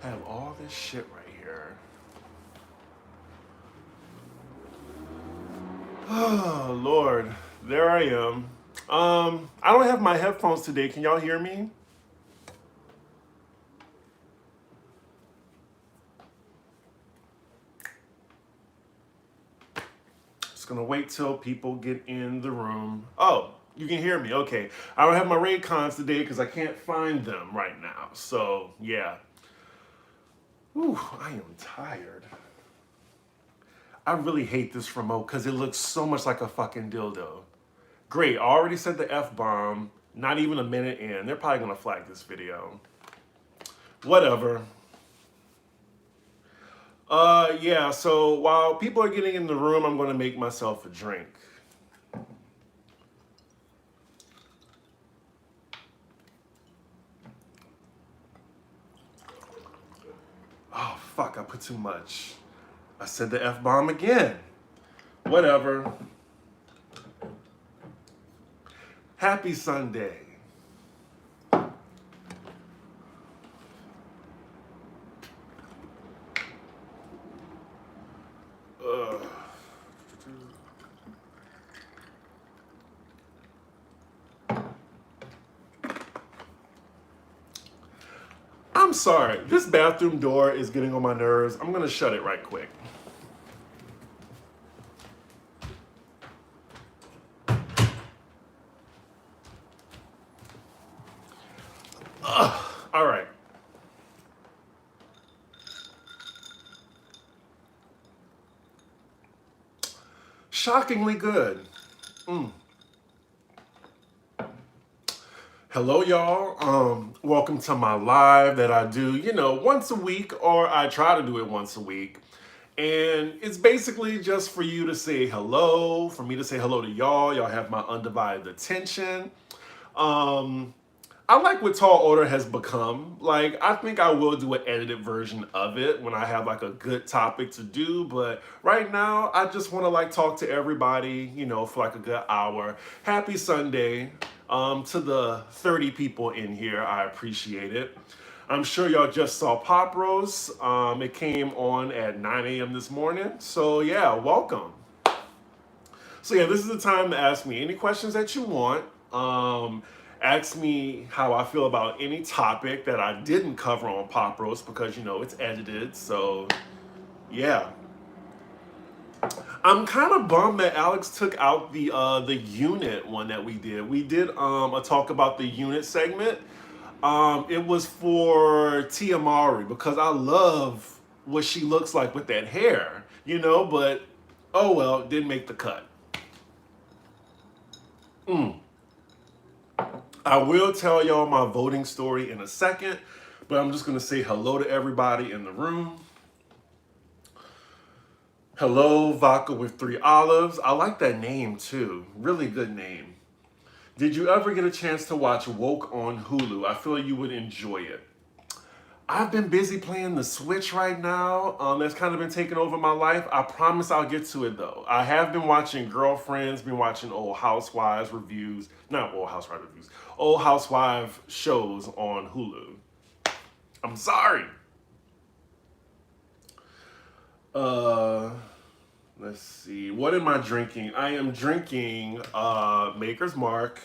I have all this shit right here. Oh, Lord. There I am. I don't have my headphones today. Can y'all hear me? Just gonna wait till people get in the room. Oh, you can hear me. Okay. I don't have my Raycons today because I can't find them right now. So, yeah. Ooh, I am tired. I really hate this remote because it looks so much like a fucking dildo. Great, I already said the F-bomb. Not even a minute in. They're probably gonna flag this video. Whatever. Yeah, so while people are getting in the room, I'm gonna make myself a drink. Oh, fuck, I put too much. I said the F-bomb again. Whatever. Happy Sunday. Ugh. I'm sorry, this bathroom door is getting on my nerves. I'm gonna shut it right quick. Ugh. All right. Shockingly good. Hello, y'all. Welcome to my live that I do, once a week, or I try to do it once a week. And it's basically just for you to say hello, for me to say hello to y'all. Y'all have my undivided attention. I like what Tall Order has become. Like, I think I will do an edited version of it when I have like a good topic to do. But right now, I just want to like talk to everybody, for like a good hour. Happy Sunday to the 30 people in here. I appreciate it. I'm sure y'all just saw Pop Roast. It came on at 9 a.m. this morning. So yeah, welcome. So yeah, this is the time to ask me any questions that you want. Ask me how I feel about any topic that I didn't cover on Pop Roast because it's edited. So yeah, I'm kind of bummed that Alex took out the unit one that we did. We did a talk about the unit segment. It was for Tia Mowry because I love what she looks like with that hair, but oh well, it didn't make the cut. I will tell y'all my voting story in a second, but I'm just going to say hello to everybody in the room. Hello, Vodka with 3 Olives. I like that name too. Really good name. Did you ever get a chance to watch Woke on Hulu? I feel you would enjoy it. I've been busy playing the Switch right now. That's kind of been taking over my life. I promise I'll get to it though. I have been watching Girlfriends, been watching Old Housewives reviews, not Old Housewives reviews, Old Housewife shows on Hulu. I'm sorry. Let's see. What am I drinking? I am drinking Maker's Mark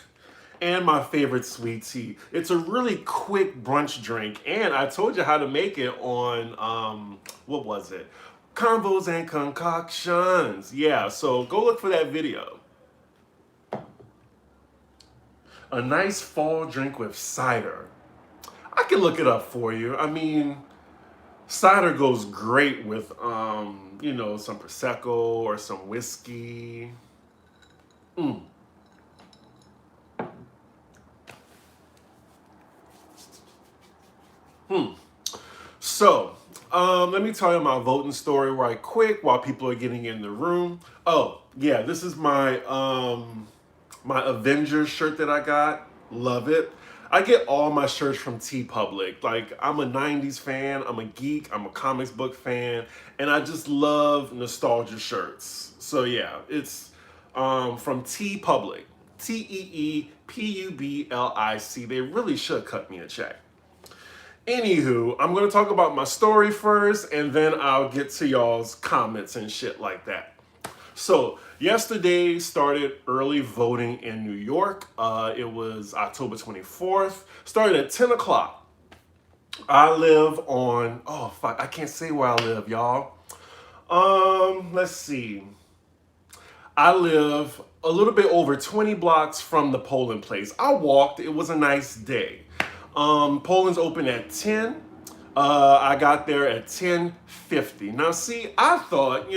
and my favorite sweet tea. It's a really quick brunch drink, and I told you how to make it on what was it? Convos and Concoctions. Yeah, so go look for that video. A nice fall drink with cider. I can look it up for you. I mean, cider goes great with some Prosecco or some whiskey. So, let me tell you my voting story right quick while people are getting in the room. Oh, yeah, this is my my Avengers shirt that I got. Love it. I get all my shirts from TeePublic. Like, I'm a 90s fan, I'm a geek, I'm a comics book fan, and I just love nostalgia shirts. So yeah, it's from TeePublic. TeePublic. They really should cut me a check. Anywho, I'm going to talk about my story first, and then I'll get to y'all's comments and shit like that. So, yesterday started early voting in New York. It was October 24th. Started at 10 o'clock. I live on, oh fuck, I can't say where I live, y'all. Let's see. I live a little bit over 20 blocks from the polling place. I walked, it was a nice day. Polling's open at 10. I got there at 10:50. Now see, I thought,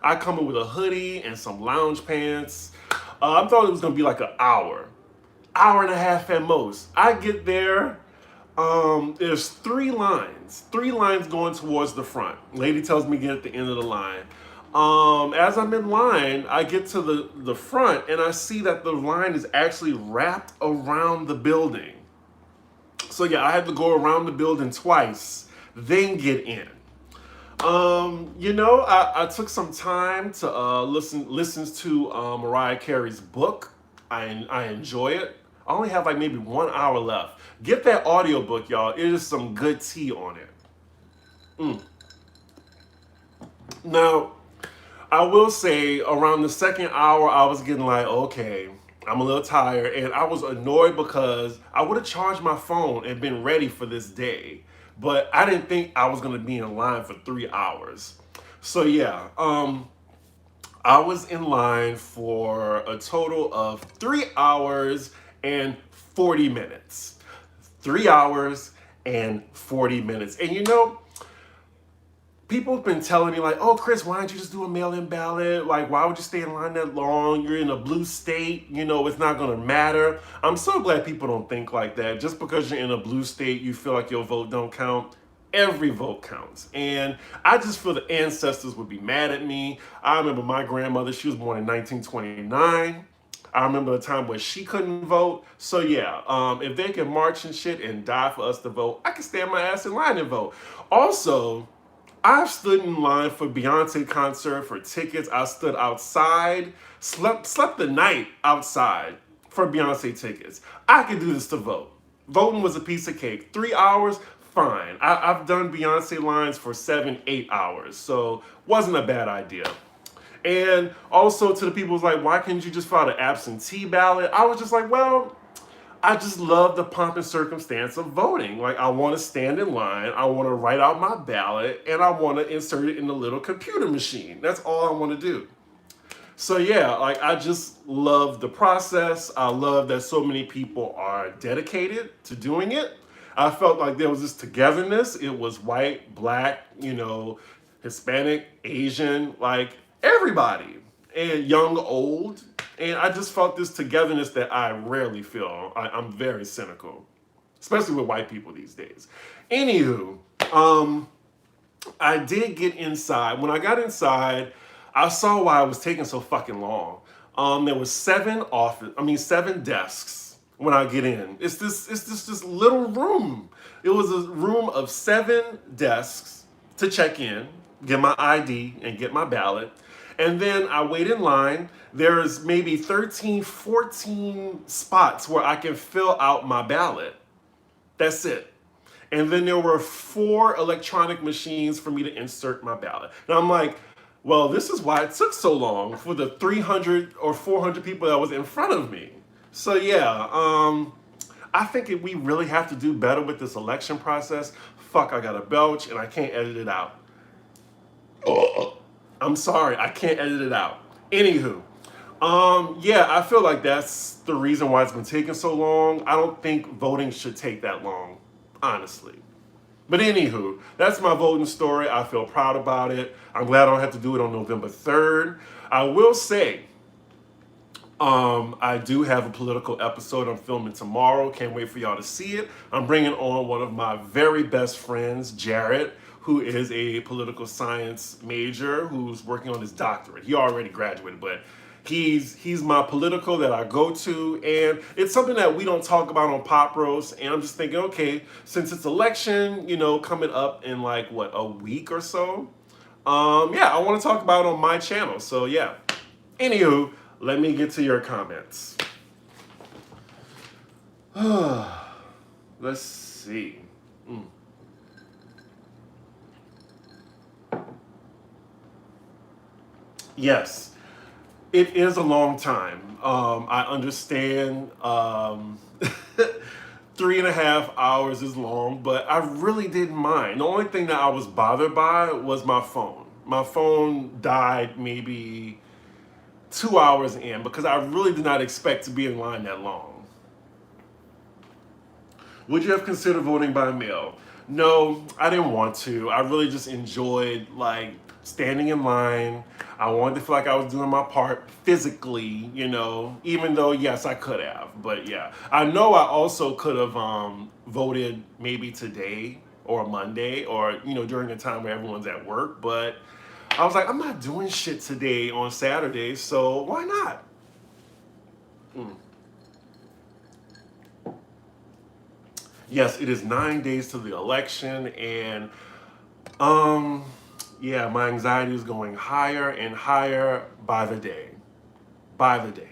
I come in with a hoodie and some lounge pants. I thought it was gonna be like an hour and a half at most. I get there, there's three lines going towards the front. Lady tells me get at the end of the line. As I'm in line, I get to the front and I see that the line is actually wrapped around the building. So yeah, I had to go around the building twice, then get in. I took some time to listen to Mariah Carey's book. I enjoy it. I only have like maybe 1 hour left. Get that audiobook, y'all. It is some good tea on it. Now, I will say around the second hour, I was getting like, okay, I'm a little tired. And I was annoyed because I would have charged my phone and been ready for this day. But I didn't think I was going to be in line for 3 hours. So yeah, I was in line for a total of 3 hours and 40 minutes. 3 hours and 40 minutes. And people have been telling me like, oh, Chris, why don't you just do a mail-in ballot? Like, why would you stay in line that long? You're in a blue state, it's not gonna matter. I'm so glad people don't think like that. Just because you're in a blue state, you feel like your vote don't count. Every vote counts. And I just feel the ancestors would be mad at me. I remember my grandmother, she was born in 1929. I remember a time where she couldn't vote. So yeah, if they can march and shit and die for us to vote, I can stand my ass in line and vote. Also, I've stood in line for Beyonce concert for tickets. I stood outside, slept the night outside for Beyonce tickets. I could do this to vote. Voting was a piece of cake. 3 hours, fine. I've done Beyonce lines for 7-8 hours, so wasn't a bad idea. And also to the people who's like, why can't you just file an absentee ballot? I was just like, well, I just love the pomp and circumstance of voting. Like, I want to stand in line, I want to write out my ballot, and I want to insert it in the little computer machine. That's all I want to do. So yeah, like, I just love the process. I love that so many people are dedicated to doing it. I felt like there was this togetherness. It was white, black, Hispanic, Asian, like everybody, and young, old. And I just felt this togetherness that I rarely feel. I'm very cynical, especially with white people these days. Anywho, I did get inside. When I got inside, I saw why it was taking so fucking long. There was 7 desks when I get in. It's this little room. It was a room of 7 desks to check in, get my ID, and get my ballot. And then I wait in line. There's maybe 13, 14 spots where I can fill out my ballot. That's it. And then there were 4 electronic machines for me to insert my ballot. And I'm like, well, this is why it took so long for the 300 or 400 people that was in front of me. So yeah, I think we really have to do better with this election process. Fuck, I got a belch and I can't edit it out. I'm sorry, I can't edit it out. Anywho, yeah, I feel like that's the reason why it's been taking so long. I don't think voting should take that long, honestly. But anywho, that's my voting story. I feel proud about it. I'm glad I don't have to do it on November 3rd. I will say, I do have a political episode I'm filming tomorrow. Can't wait for y'all to see it. I'm bringing on one of my very best friends, Jared, who is a political science major who's working on his doctorate. He already graduated, but he's my political that I go to, and it's something that we don't talk about on Pop Roast. And I'm just thinking, okay, since it's election, coming up in like a week or so, yeah, I want to talk about it on my channel. So yeah. Anywho, let me get to your comments. Let's see. Mm. Yes, it is a long time. I understand. 3.5 hours is long, but I really didn't mind. The only thing that I was bothered by was my phone. My phone died maybe 2 hours in because I really did not expect to be in line that long. Would you have considered voting by mail? No, I didn't want to. I really just enjoyed like standing in line. I wanted to feel like I was doing my part physically, even though yes, I could have. But yeah, I know I also could have voted maybe today or Monday or during the time where everyone's at work, but I was like, I'm not doing shit today on Saturday, so why not? Mm. Yes, it is 9 days to the election, and um, yeah, my anxiety is going higher and higher by the day. By the day.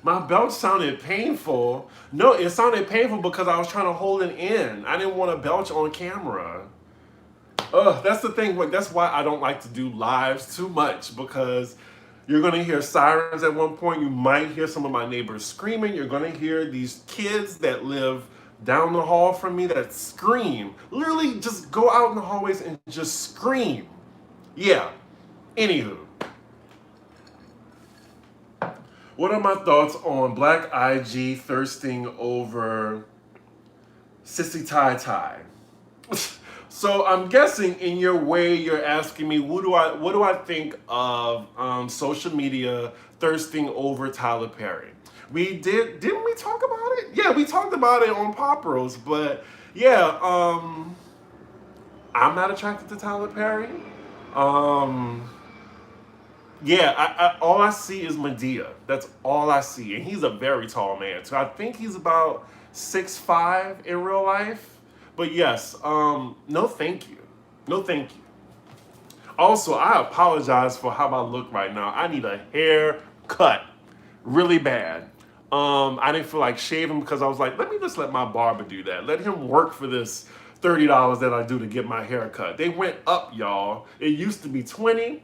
My belt sounded painful. No, it sounded painful because I was trying to hold it in. I didn't want to belch on camera. Ugh, that's the thing. That's why I don't like to do lives too much because you're going to hear sirens at one point. You might hear some of my neighbors screaming. You're going to hear these kids that live down the hall from me that scream. Literally just go out in the hallways and just scream. Yeah. Anywho. What are my thoughts on Black IG thirsting over Sissy Tie Tie? So I'm guessing in your way you're asking me what do I think of social media thirsting over Tyler Perry? Didn't we talk about it? Yeah, we talked about it on Pop Rose, but yeah, I'm not attracted to Tyler Perry. Um, yeah, all I see is Medea. That's all I see, and he's a very tall man. So I think he's about 6'5" in real life. But yes, no, thank you, no, thank you. Also, I apologize for how I look right now. I need a haircut, really bad. I didn't feel like shaving because I was like, let me just let my barber do that. Let him work for this $30 that I do to get my hair cut. They went up, y'all. It used to be 20,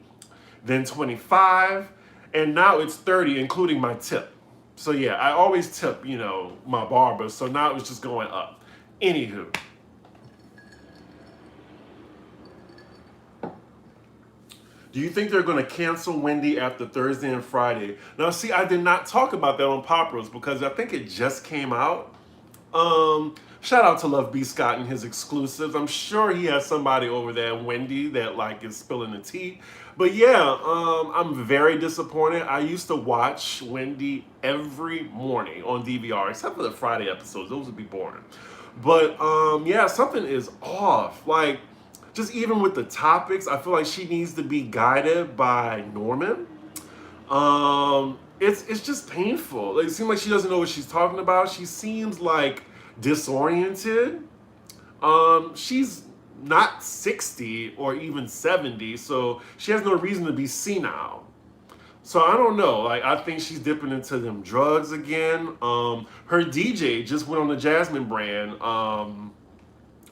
then 25, and now it's 30, including my tip. So yeah, I always tip, my barber. So now it's just going up. Anywho. Do you think they're going to cancel Wendy after Thursday and Friday? Now, see, I did not talk about that on Pop Rose because I think it just came out. Shout out to Love B. Scott and his exclusives. I'm sure he has somebody over there, Wendy, that like is spilling the tea. But yeah, I'm very disappointed. I used to watch Wendy every morning on DVR, except for the Friday episodes. Those would be boring. But yeah, something is off. Like, just even with the topics, I feel like she needs to be guided by Norman. It's just painful. Like, it seems like she doesn't know what she's talking about. She seems like disoriented. She's not 60 or even 70, so she has no reason to be senile. So I don't know. Like, I think she's dipping into them drugs again. Her DJ just went on the Jasmine brand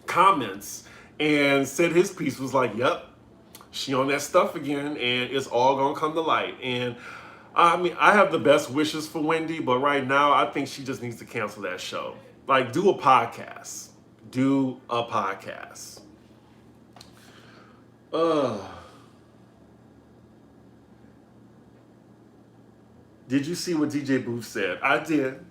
comments and said his piece was like, yep, she on that stuff again, and it's all gonna come to light. And I mean, I have the best wishes for Wendy, but right now I think she just needs to cancel that show. Like, do a podcast. Do a podcast. Did you see what DJ Booth said? I did.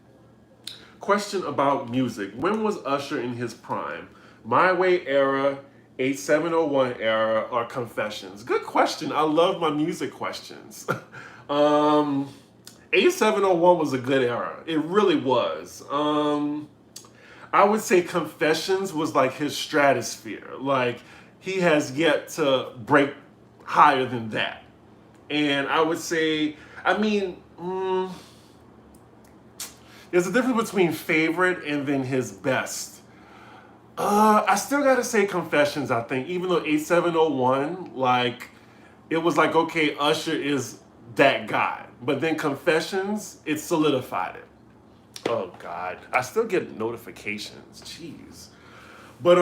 Question about music. When was Usher in his prime? My Way era, 8701 era, or Confessions? Good question. I love my music questions. 8701 was a good era. It really was. I would say Confessions was like his stratosphere. Like, he has yet to break higher than that. And I would say, I mean, there's a difference between favorite and then his best. I still gotta say Confessions, I think, even though 8701, like, it was like, okay, Usher is that guy. But then Confessions, it solidified it. Oh God, I still get notifications. Jeez. But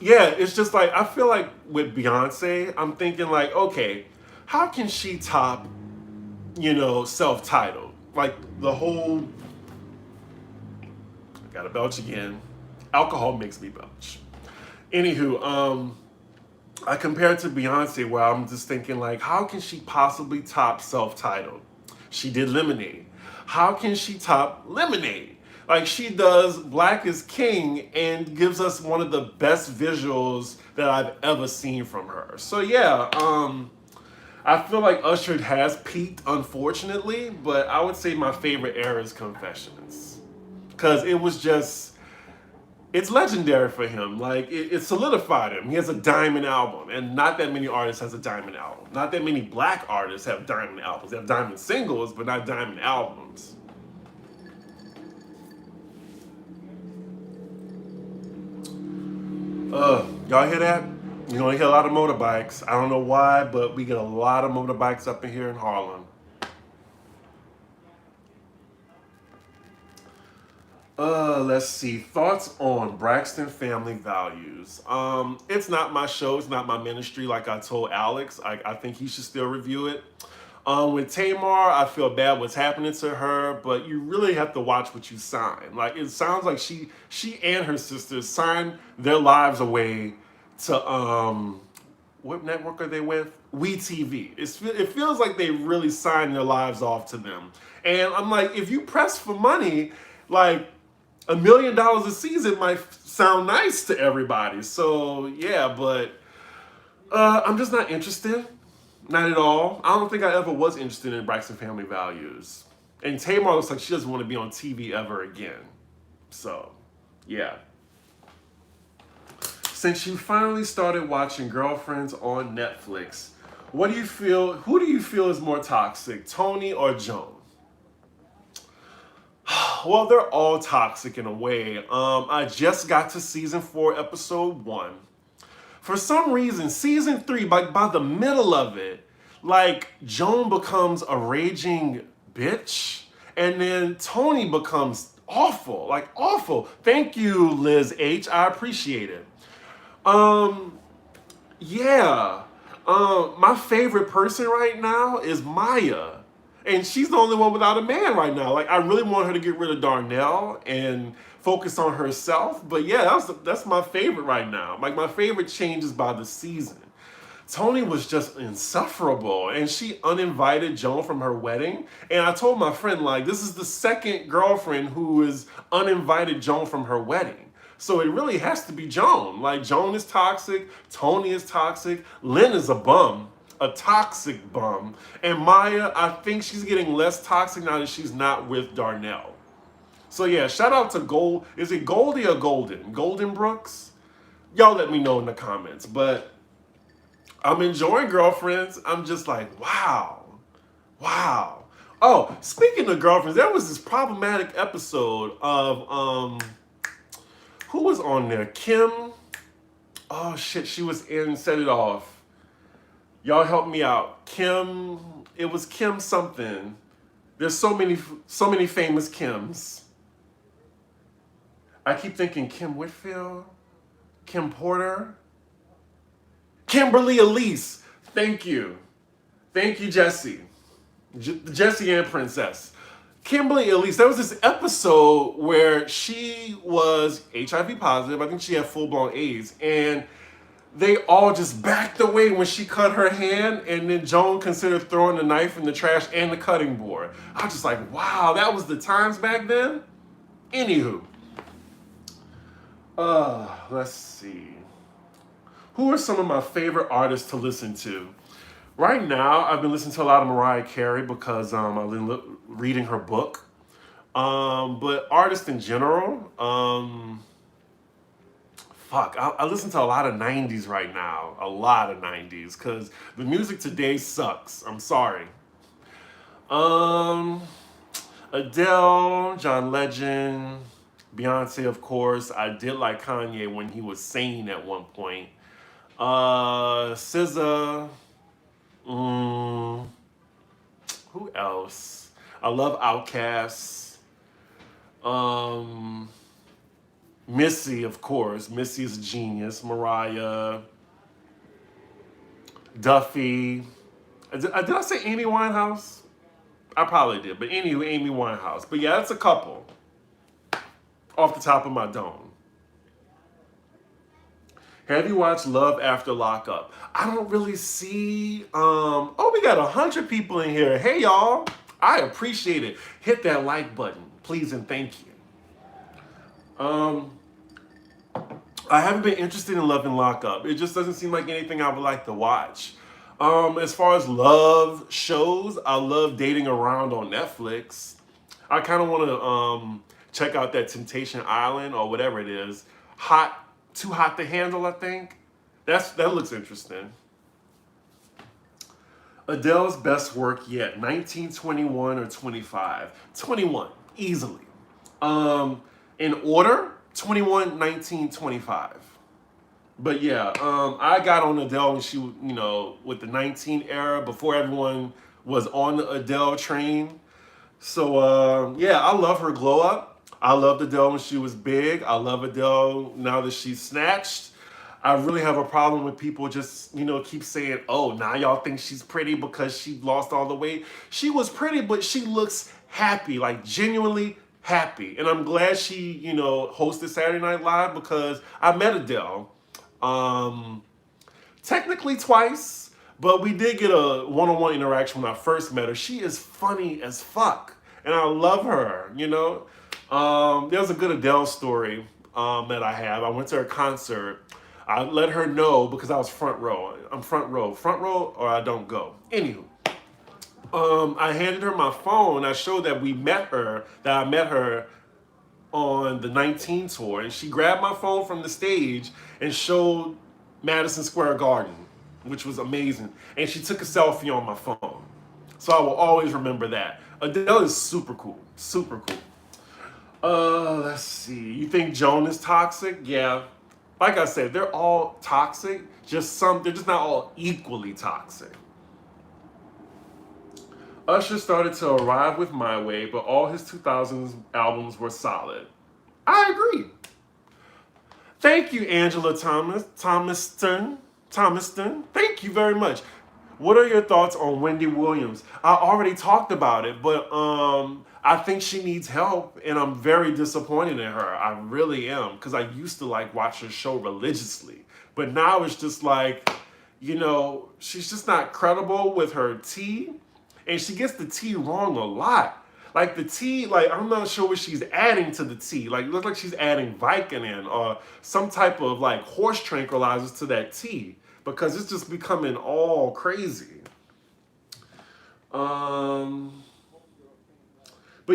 yeah, it's just like I feel like with Beyonce, I'm thinking like, okay, how can she top, self-titled? Like the whole I gotta belch again. Alcohol makes me belch. Anywho, I compare it to Beyonce where I'm just thinking like, how can she possibly top self-titled? She did Lemonade. How can she top Lemonade? Like she does Black is King and gives us one of the best visuals that I've ever seen from her. So yeah, I feel like Usher has peaked unfortunately, but I would say my favorite era is Confessions. Cause it was just it's legendary for him. Like it solidified him. He has a diamond album, and not that many artists has a diamond album. Not that many black artists have diamond albums. They have diamond singles, but not diamond albums. Y'all hear that? You're gonna hear a lot of motorbikes. I don't know why, but we get a lot of motorbikes up in here in Harlem. Let's see. Thoughts on Braxton Family Values. It's not my show. It's not my ministry. Like I told Alex, I think he should still review it. With Tamar, I feel bad what's happening to her, but you really have to watch what you sign. Like it sounds like she and her sisters signed their lives away to what network are they with? WeTV. It feels like they really signed their lives off to them. And I'm like, if you press for money, like $1 million a season might sound nice to everybody. So yeah, but I'm just not interested. Not at all. I don't think I ever was interested in Braxton Family Values. And Tamar looks like she doesn't want to be on TV ever again. So, yeah. Since you finally started watching Girlfriends on Netflix, who do you feel is more toxic, Tony or Joan? Well, they're all toxic in a way. I just got to season 4, episode 1. For some reason, season 3, by the middle of it, like Joan becomes a raging bitch, and then Tony becomes awful, like awful. Thank you, Liz H. I appreciate it. Um, yeah. My favorite person right now is Maya. And she's the only one without a man right now. Like, I really want her to get rid of Darnell and focus on herself. But yeah, that's my favorite right now. Like, my favorite changes by the season. Tony was just insufferable, and she uninvited Joan from her wedding. And I told my friend, like, this is the second girlfriend who is uninvited Joan from her wedding. So it really has to be Joan. Like, Joan is toxic, Tony is toxic, Lynn is a bum, a toxic bum. And Maya, I think she's getting less toxic now that she's not with Darnell. So yeah, shout out to is it Goldie or Golden? Golden Brooks? Y'all let me know in the comments. But I'm enjoying Girlfriends. I'm just like, wow. Wow. Oh, speaking of Girlfriends, there was this problematic episode of who was on there? Kim. Oh shit, she was in Set It Off. Y'all help me out. Kim, it was Kim something. There's so many famous Kims. I keep thinking Kim Whitfield, Kim Porter, Kimberly Elise. Thank you. Thank you, Jesse. Jesse and Princess. Kimberly Elise, there was this episode where she was HIV positive. I think she had full-blown AIDS. And they all just backed away when she cut her hand, and then Joan considered throwing the knife in the trash and the cutting board. I was just like, wow, that was the times back then? Anywho. Let's see. Who are some of my favorite artists to listen to? Right now, I've been listening to a lot of Mariah Carey because I've been reading her book. But artists in general, I listen to a lot of 90s right now. A lot of 90s, because the music today sucks. I'm sorry. Adele, John Legend, Beyonce, of course. I did like Kanye when he was sane at one point. SZA. Who else? I love Outkast. Um, Missy, of course. Missy is a genius. Mariah, Duffy. Did I say Amy Winehouse? I probably did, but anyway, Amy Winehouse. But yeah, that's a couple off the top of my dome. Have you watched Love After Lockup? I don't really see. Oh, we got 100 people in here. Hey, y'all. I appreciate it. Hit that like button, please and thank you. Um, I haven't been interested in Love and Lockup. It just doesn't seem like anything I would like to watch. As far as love shows, I love Dating Around on Netflix. I kind of want to check out that Temptation Island or whatever it is. Too hot to handle, I think. That looks interesting. Adele's best work yet, 1921 or 25? 21, easily. In order, 21, 19, 25. But yeah, I got on Adele when she, with the 19 era, before everyone was on the Adele train. So yeah, I love her glow up. I loved Adele when she was big. I love Adele now that she's snatched. I really have a problem with people just, keep saying, oh, now y'all think she's pretty because she lost all the weight. She was pretty, but she looks happy, like genuinely happy. And I'm glad she, hosted Saturday Night Live because I met Adele. Technically twice, but we did get a one-on-one interaction when I first met her. She is funny as fuck, and I love her. There's a good Adele story that I have. I went to her concert. I let her know because I was front row. I'm front row, or I don't go. Anywho, I handed her my phone. I showed that I met her on the 19 tour, and she grabbed my phone from the stage and showed Madison Square Garden, which was amazing. And she took a selfie on my phone. So I will always remember that. Adele is super cool. Super cool. Let's see. You think Joan is toxic? Yeah. Like I said, they're all toxic. They're just not all equally toxic. Usher started to arrive with My Way, but all his 2000s albums were solid. I agree. Thank you, Angela Thomaston. Thank you very much. What are your thoughts on Wendy Williams? I already talked about it, but I think she needs help, and I'm very disappointed in her. I really am, because I used to watch her show religiously, but now it's just she's just not credible with her tea, and she gets the tea wrong a lot. Like the tea, I'm not sure what she's adding to the tea. It looks like she's adding Vicodin or some type of horse tranquilizers to that tea because it's just becoming all crazy. But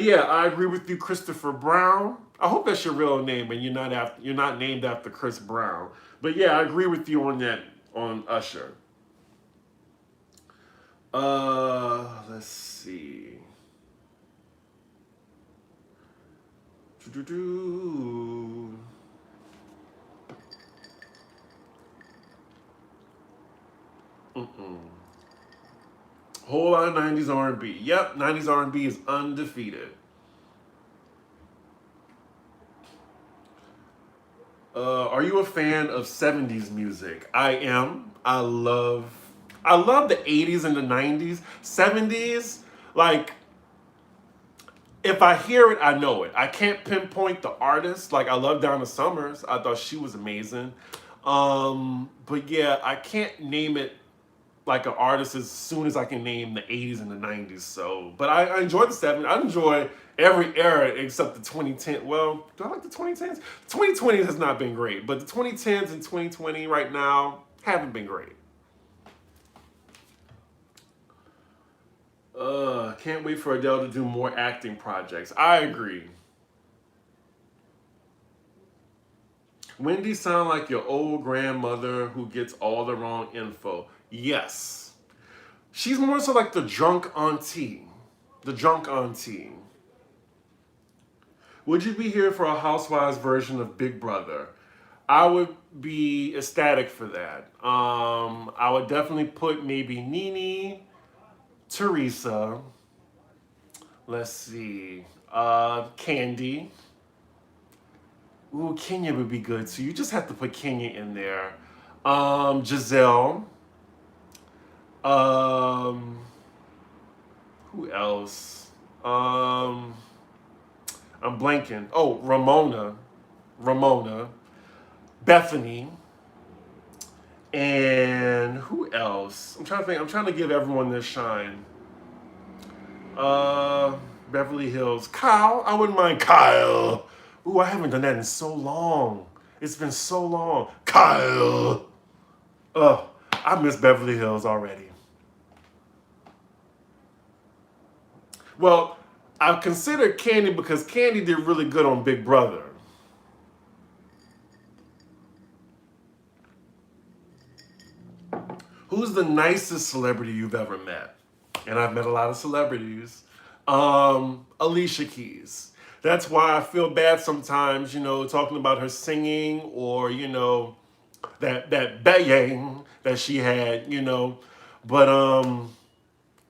yeah, I agree with you, Christopher Brown. I hope that's your real name and you're not named after Chris Brown. But yeah, I agree with you on that, on Usher. Let's see. Whole lot of 90s R&B. Yep, 90s R&B is undefeated. Are you a fan of 70s music? I am. I love the 80s and the 90s. 70s, if I hear it, I know it. I can't pinpoint the artist. I love Donna Summers. I thought she was amazing. But yeah, I can't name it like an artist as soon as I can name the 80s and the 90s. So, but I enjoy the 70s. I enjoy every era except the 2010. Well, do I like the 2010s? The 2020s has not been great, but the 2010s and 2020 right now haven't been great. Can't wait for Adele to do more acting projects. I agree. Wendy sound like your old grandmother who gets all the wrong info. Yes. She's more so like the drunk auntie. The drunk auntie. Would you be here for a Housewives version of Big Brother? I would be ecstatic for that. I would definitely put maybe Nene, Teresa. Let's see. Candy. Ooh, Kenya would be good. So you just have to put Kenya in there. Giselle. Um, who else? Um, I'm blanking. Oh, Ramona. Ramona. Bethany. And who else? I'm trying to think. I'm trying to give everyone their shine. Uh, Beverly Hills. Kyle. I wouldn't mind Kyle. Ooh, I haven't done that in so long. It's been so long. Kyle. Oh, I miss Beverly Hills already. Well, I've considered Candy because Candy did really good on Big Brother. Who's the nicest celebrity you've ever met? And I've met a lot of celebrities. Alicia Keys. That's why I feel bad sometimes, talking about her singing or, that bayang that she had. But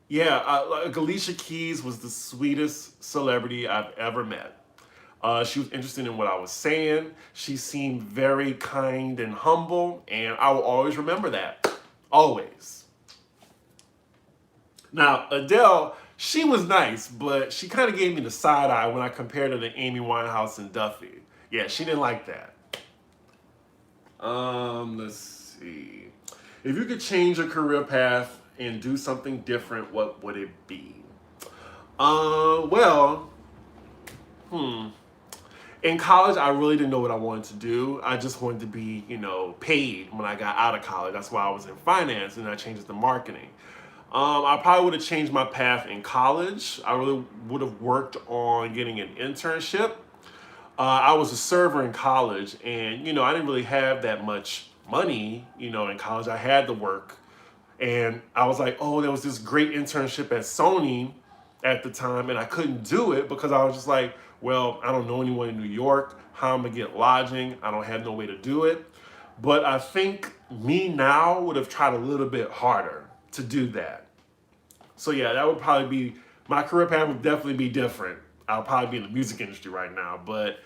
yeah, like Alicia Keys was the sweetest celebrity I've ever met. She was interested in what I was saying. She seemed very kind and humble, and I will always remember that. Always. Now, Adele, she was nice, but she kind of gave me the side eye when I compared her to Amy Winehouse and Duffy. Yeah, she didn't like that. Let's see. If you could change your career path and do something different, what would it be? Well, in college, I really didn't know what I wanted to do. I just wanted to be, paid when I got out of college. That's why I was in finance, and I changed it to marketing. I probably would have changed my path in college. I really would have worked on getting an internship. I was a server in college, and I didn't really have that much money. In college, I had to work, and I was like, oh, there was this great internship at Sony at the time, and I couldn't do it because I was just like, well, I don't know anyone in New York. How am I gonna get lodging? I don't have no way to do it. But I think me now would have tried a little bit harder to do that. So yeah, that would probably be my career path would definitely be different. I'll probably be in the music industry right now, but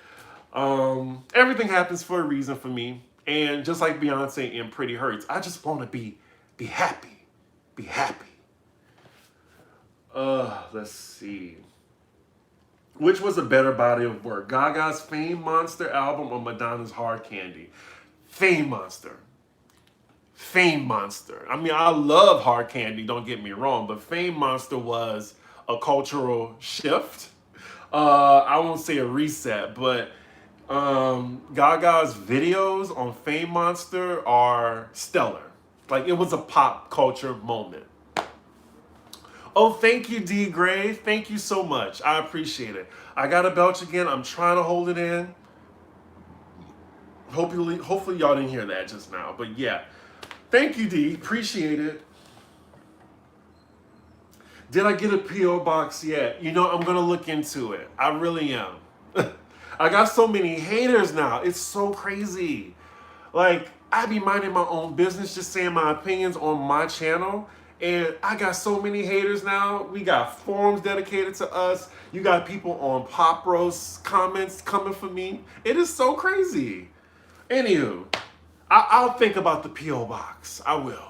everything happens for a reason for me. And just like Beyonce in Pretty Hurts, I just want to be happy, be happy. Let's see. Which was a better body of work, Gaga's Fame Monster album or Madonna's Hard Candy? Fame Monster. Fame Monster. I mean, I love Hard Candy, don't get me wrong, but Fame Monster was a cultural shift. I won't say a reset, but Gaga's videos on Fame Monster are stellar. Like, it was a pop culture moment. Oh, thank you, D. Gray. Thank you so much. I appreciate it. I got a belch again. I'm trying to hold it in. Hopefully y'all didn't hear that just now. But yeah, thank you, D. Appreciate it. Did I get a P.O. box yet? I'm going to look into it. I really am. I got so many haters now. It's so crazy. Like, I be minding my own business, just saying my opinions on my channel. And I got so many haters now. We got forums dedicated to us. You got people on Pop Roast comments coming for me. It is so crazy. Anywho, I'll think about the P.O. box. I will.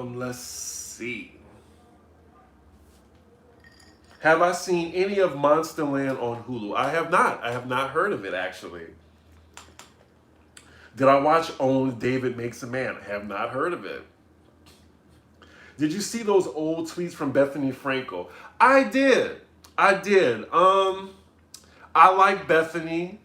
Let's see. Have I seen any of Monsterland on Hulu? I have not. I have not heard of it, actually. Did I watch Only David Makes a Man? I have not heard of it. Did you see those old tweets from Bethany Frankel? I did. I did. I like Bethany.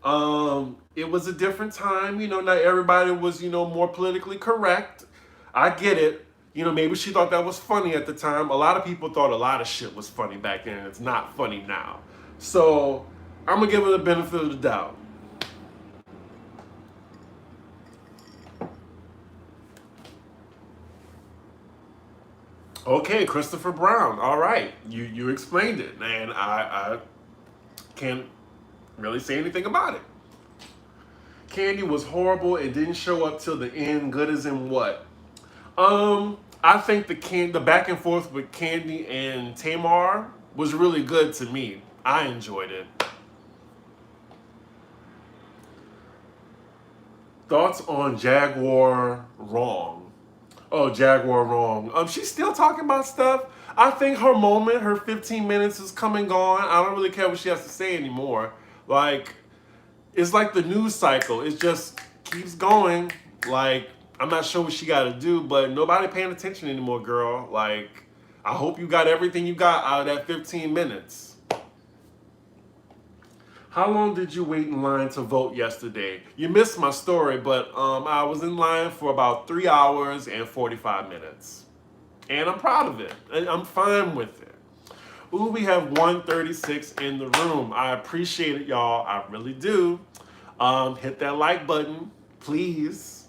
It was a different time. Not everybody was, more politically correct. I get it. Maybe she thought that was funny at the time. A lot of people thought a lot of shit was funny back then. It's not funny now. So I'm going to give her the benefit of the doubt. Okay, Christopher Brown. All right. You explained it. And I can't really say anything about it. Candy was horrible. It didn't show up till the end. Good as in what? I think the back and forth with Candy and Tamar was really good to me. I enjoyed it. Thoughts on Jaguar Wrong? Oh, Jaguar Wrong. She's still talking about stuff. I think her moment, her 15 minutes is come and gone. I don't really care what she has to say anymore. Like, it's like the news cycle. It just keeps going. Like, I'm not sure what she got to do, but nobody paying attention anymore, girl. Like, I hope you got everything you got out of that 15 minutes. How long did you wait in line to vote yesterday? You missed my story, but I was in line for about 3 hours and 45 minutes. And I'm proud of it. I'm fine with it. Ooh, we have 136 in the room. I appreciate it, y'all. I really do. Hit that like button, please.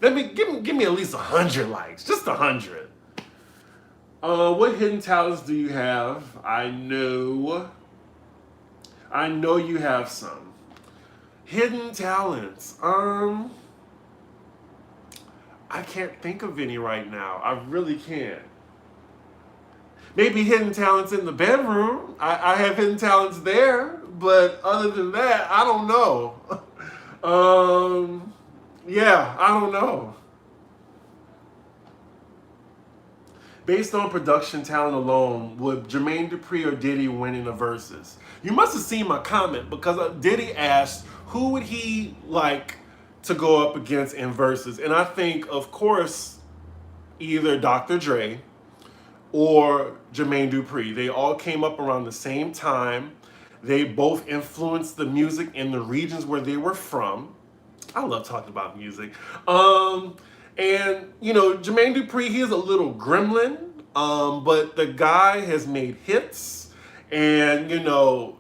Give me at least 100 likes, just 100. What hidden talents do you have? I know you have some. Hidden talents. I can't think of any right now. I really can't. Maybe hidden talents in the bedroom. I have hidden talents there, but other than that, I don't know. Yeah, I don't know. Based on production talent alone, would Jermaine Dupri or Diddy win in the verses? You must have seen my comment because Diddy asked who would he like to go up against in verses, and I think, of course, either Dr. Dre or Jermaine Dupri. They all came up around the same time. They both influenced the music in the regions where they were from. I love talking about music. And, you know, Jermaine Dupri, he's a little gremlin, but the guy has made hits. And, you know,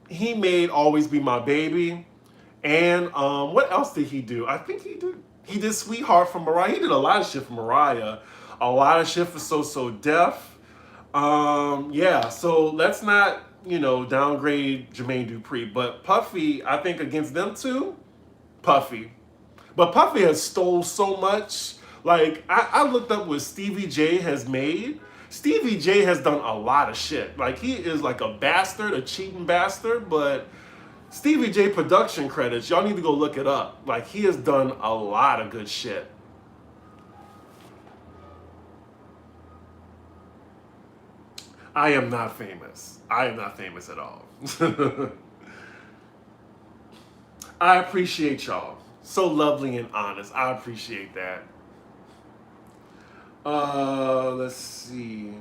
he made Always Be My Baby. And what else did he do? I think he did Sweetheart for Mariah. He did a lot of shit for Mariah. A lot of shit for So So Def. Yeah, so let's not, you know, downgrade Jermaine Dupri. But Puffy, I think against them two, Puffy. But Puffy has stole so much. Like, I looked up what Stevie J has made. Stevie J has done a lot of shit. Like, he is like a bastard, a cheating bastard, but Stevie J production credits, y'all need to go look it up. Like, he has done a lot of good shit. I am not famous. I am not famous at all. I appreciate y'all. So lovely and honest. I appreciate that. Let's see.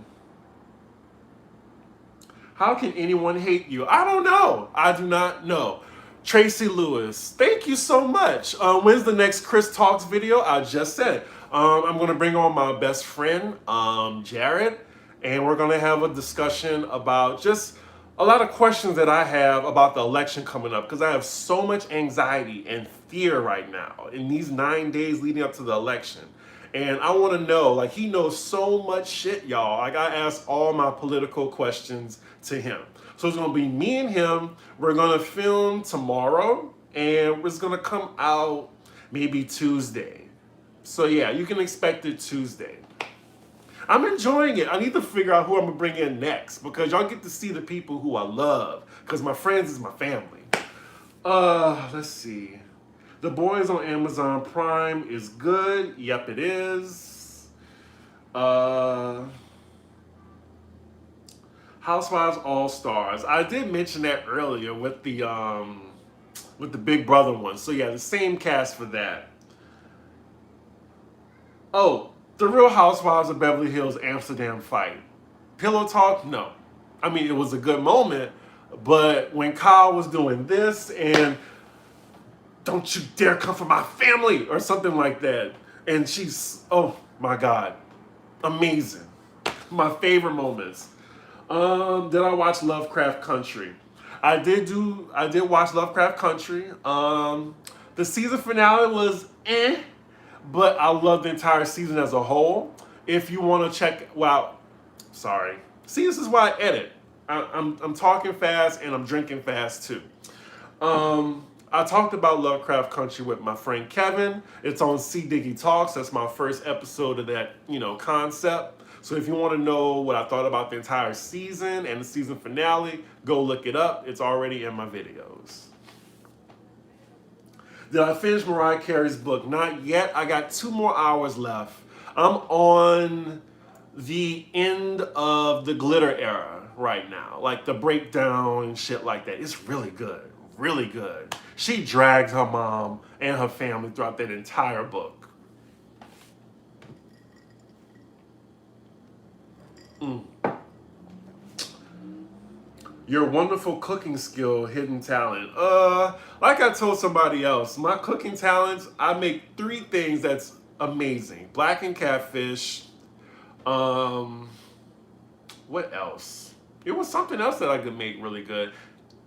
How can anyone hate you? I don't know. I do not know. Tracy Lewis, thank you so much. When's the next Chris Talks video? I just said. I'm going to bring on my best friend, Jared, and we're going to have a discussion about just a lot of questions that I have about the election coming up, because I have so much anxiety and fear right now in these 9 days leading up to the election. And I want to know, like, he knows so much shit, y'all. Like, I asked all my political questions to him. So it's going to be me and him. We're going to film tomorrow, and it's going to come out maybe Tuesday. So yeah, you can expect it Tuesday. I'm enjoying it. I need to figure out who I'm going to bring in next, because y'all get to see the people who I love, because my friends is my family. Let's see. The Boys on Amazon Prime is good. Yep, it is. Housewives All Stars. I did mention that earlier with the Big Brother one. So yeah, the same cast for that. Oh, The Real Housewives of Beverly Hills Amsterdam fight. Pillow talk? No. I mean, it was a good moment, but when Kyle was doing this and don't you dare come for my family or something like that, and she's, oh my God, amazing. My favorite moments. Did I watch Lovecraft Country? I did watch Lovecraft Country. The season finale was but I loved the entire season as a whole. If you want to check, well, sorry. See, this is why I edit. I'm talking fast and I'm drinking fast too. I talked about Lovecraft Country with my friend Kevin. It's on C Diggy Talks. That's my first episode of that, concept. So if you want to know what I thought about the entire season and the season finale, go look it up. It's already in my videos. Did I finish Mariah Carey's book? Not yet. I got 2 more hours left. I'm on the end of the glitter era right now, like the breakdown and shit like that. It's really good, really good. She drags her mom and her family throughout that entire book. Your wonderful cooking skill, hidden talent. Like I told somebody else, my cooking talents, I make 3 things that's amazing. Blackened catfish. What else? It was something else that I could make really good.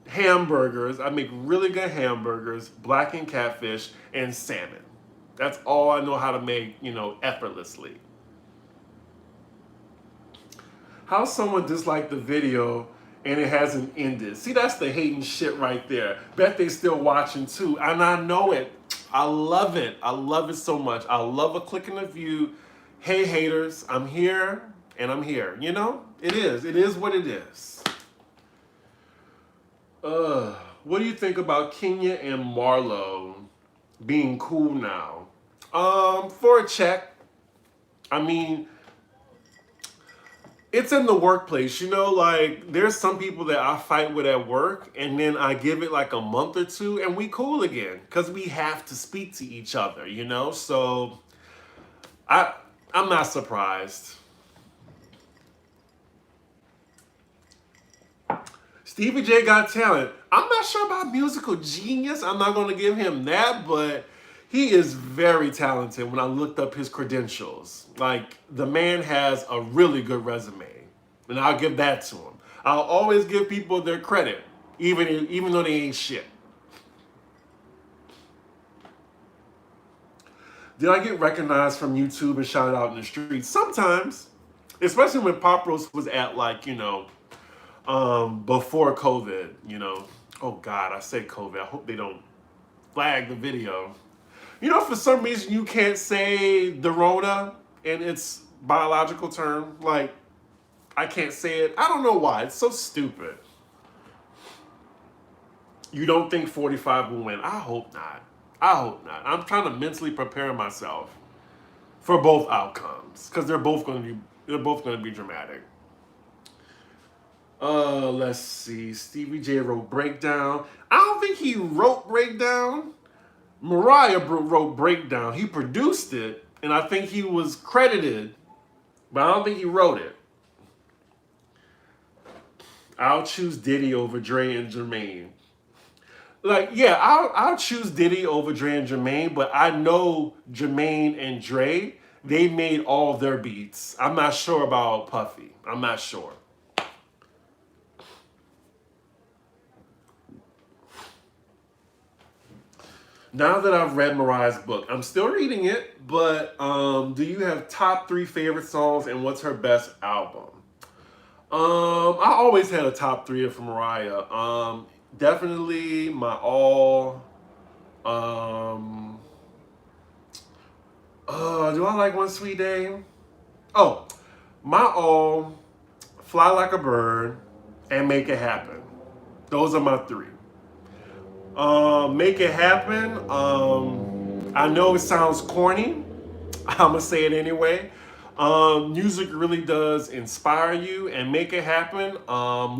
Hamburgers. I make really good hamburgers, blackened catfish, and salmon. That's all I know how to make, effortlessly. How someone disliked the video and it hasn't ended. See, that's the hating shit right there. Bet they still watching too. And I know it. I love it. I love it so much. I love a click in the view. Hey haters, I'm here and I'm here. It is. It is what it is. What do you think about Kenya and Marlo being cool now? For a check. I mean, it's in the workplace, like there's some people that I fight with at work and then I give it like a month or 2 and we cool again because we have to speak to each other, so I'm not surprised. Stevie J got talent. I'm not sure about musical genius. I'm not going to give him that, but he is very talented when I looked up his credentials. Like, the man has a really good resume, and I'll give that to him. I'll always give people their credit, even though they ain't shit. Did I get recognized from YouTube and shouted out in the streets? Sometimes, especially when Pop Roast was at before COVID, Oh God, I said COVID. I hope they don't flag the video. For some reason you can't say the Rona in its biological term. Like, I can't say it. I don't know why. It's so stupid. You don't think 45 will win? I hope not. I hope not. I'm trying to mentally prepare myself for both outcomes because they're both going to be dramatic. Let's see. Stevie J wrote Breakdown. I don't think he wrote Breakdown. Mariah wrote Breakdown. He produced it, and I think he was credited, but I don't think he wrote it. I'll choose Diddy over Dre and Jermaine. Like, yeah, I'll choose Diddy over Dre and Jermaine, but I know Jermaine and Dre, they made all their beats. I'm not sure about Puffy. I'm not sure. Now that I've read Mariah's book, I'm still reading it, but do you have top 3 favorite songs and what's her best album? I always had a top 3 for Mariah. Definitely my all. Do I like One Sweet Day? Oh, my all, Fly Like a Bird, and Make It Happen. Those are my 3. Make It Happen. I know it sounds corny. I'm gonna say it anyway. Music really does inspire you, and Make It Happen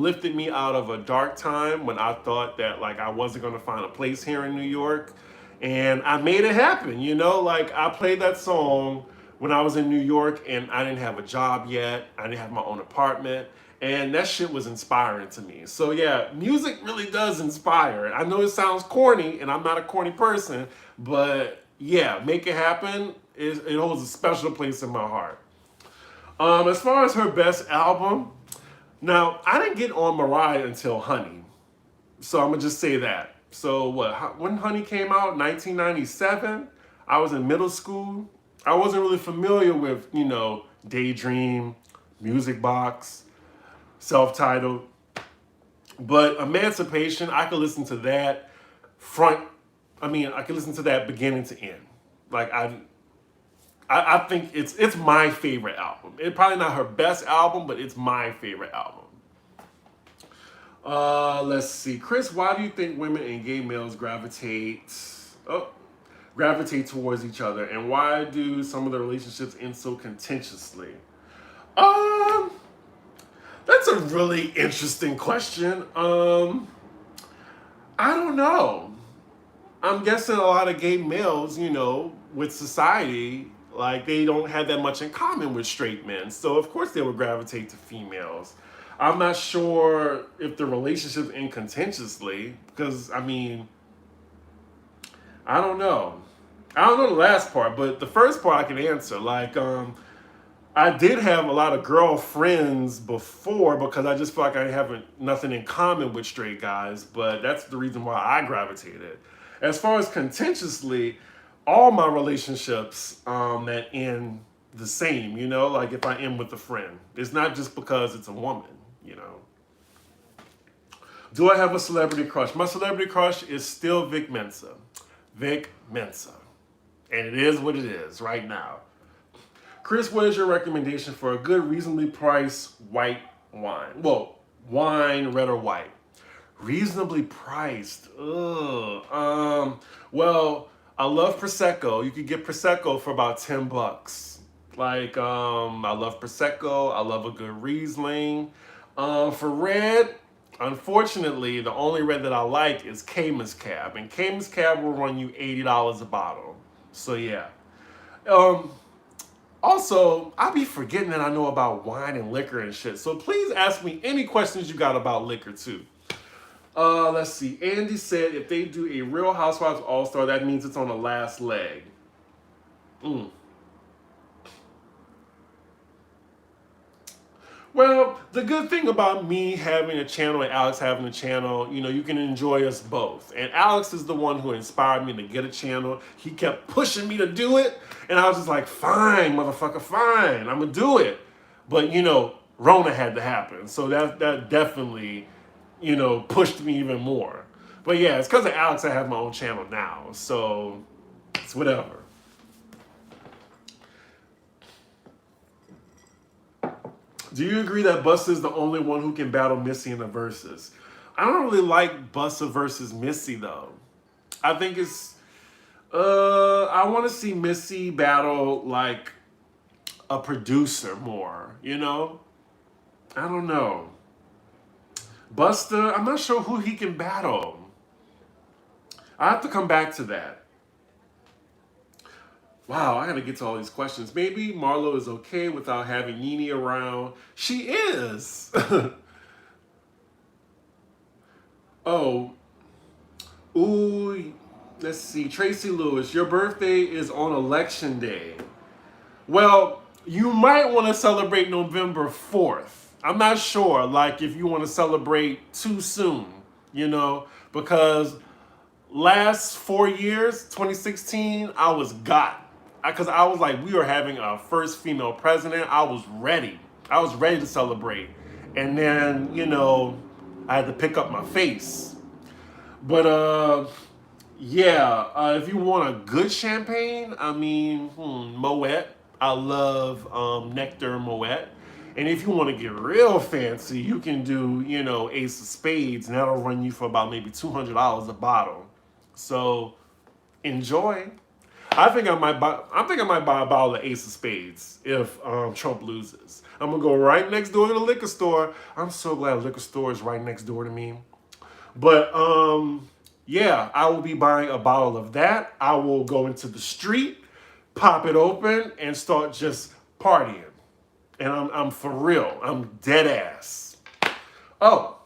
lifted me out of a dark time when I thought that I wasn't gonna find a place here in New York, and I made it happen. I played that song when I was in New York and I didn't have a job yet. I didn't have my own apartment. And that shit was inspiring to me. So yeah, music really does inspire. I know it sounds corny, and I'm not a corny person, but yeah, Make It Happen, it holds a special place in my heart. As far as her best album, now, I didn't get on Mariah until Honey. So I'm going to just say that. So when Honey came out, 1997, I was in middle school. I wasn't really familiar with, Daydream, Music Box, Self-Titled. But Emancipation, I could listen to that front I mean, I can listen to that beginning to end. Like I think it's my favorite album. It's probably not her best album, but it's my favorite album. Let's see. Chris, why do you think women and gay males gravitate towards each other, and why do some of the relationships end so contentiously? Um, that's a really interesting question. I don't know. I'm guessing a lot of gay males, with society, like they don't have that much in common with straight men. So of course they would gravitate to females. I'm not sure if the relationship end contentiously, because I mean, I don't know. I don't know the last part, but the first part I can answer. Like, I did have a lot of girlfriends before because I just feel like I have nothing in common with straight guys, but that's the reason why I gravitated. As far as contentiously, all my relationships that end the same, like if I end with a friend. It's not just because it's a woman. Do I have a celebrity crush? My celebrity crush is still Vic Mensa. Vic Mensa. And it is what it is right now. Chris, what is your recommendation for a good, reasonably priced white wine? Well, wine, red or white. Reasonably priced. Ugh. Well, I love Prosecco. You could get Prosecco for about $10. Like, I love Prosecco. I love a good Riesling. For red, unfortunately, the only red that I like is Caymus Cab. And Caymus Cab will run you $80 a bottle. So, yeah. Also, I be forgetting that I know about wine and liquor and shit. So please ask me any questions you got about liquor too. Let's see. Andy said if they do a Real Housewives All-Star, that means it's on the last leg. Well, the good thing about me having a channel and Alex having a channel, you can enjoy us both. And Alex is the one who inspired me to get a channel. He kept pushing me to do it. And I was just like, fine, motherfucker, fine. I'm going to do it. But, Rona had to happen. So that definitely, pushed me even more. But yeah, it's because of Alex I have my own channel now. So it's whatever. Do you agree that Busta is the only one who can battle Missy in the verses? I don't really like Busta versus Missy though. I think it's I want to see Missy battle like a producer more, I don't know. Busta, I'm not sure who he can battle. I have to come back to that. Wow, I gotta get to all these questions. Maybe Marlo is okay without having Nene around. She is. Oh. Ooh, let's see. Tracy Lewis, your birthday is on election day. Well, you might want to celebrate November 4th. I'm not sure, like, if you want to celebrate too soon, because last 4 years, 2016, I was got. Because I was like, we were having our first female president. I was ready. I was ready to celebrate. And then, I had to pick up my face. But, yeah, if you want a good champagne, I mean, Moet. I love Nectar Moet. And if you want to get real fancy, you can do, Ace of Spades, and that'll run you for about maybe $200 a bottle. So, enjoy. I think I might buy a bottle of Ace of Spades if Trump loses. I'm gonna go right next door to the liquor store. I'm so glad the liquor store is right next door to me. But yeah, I will be buying a bottle of that. I will go into the street, pop it open, and start just partying. And I'm for real. I'm dead ass. Oh.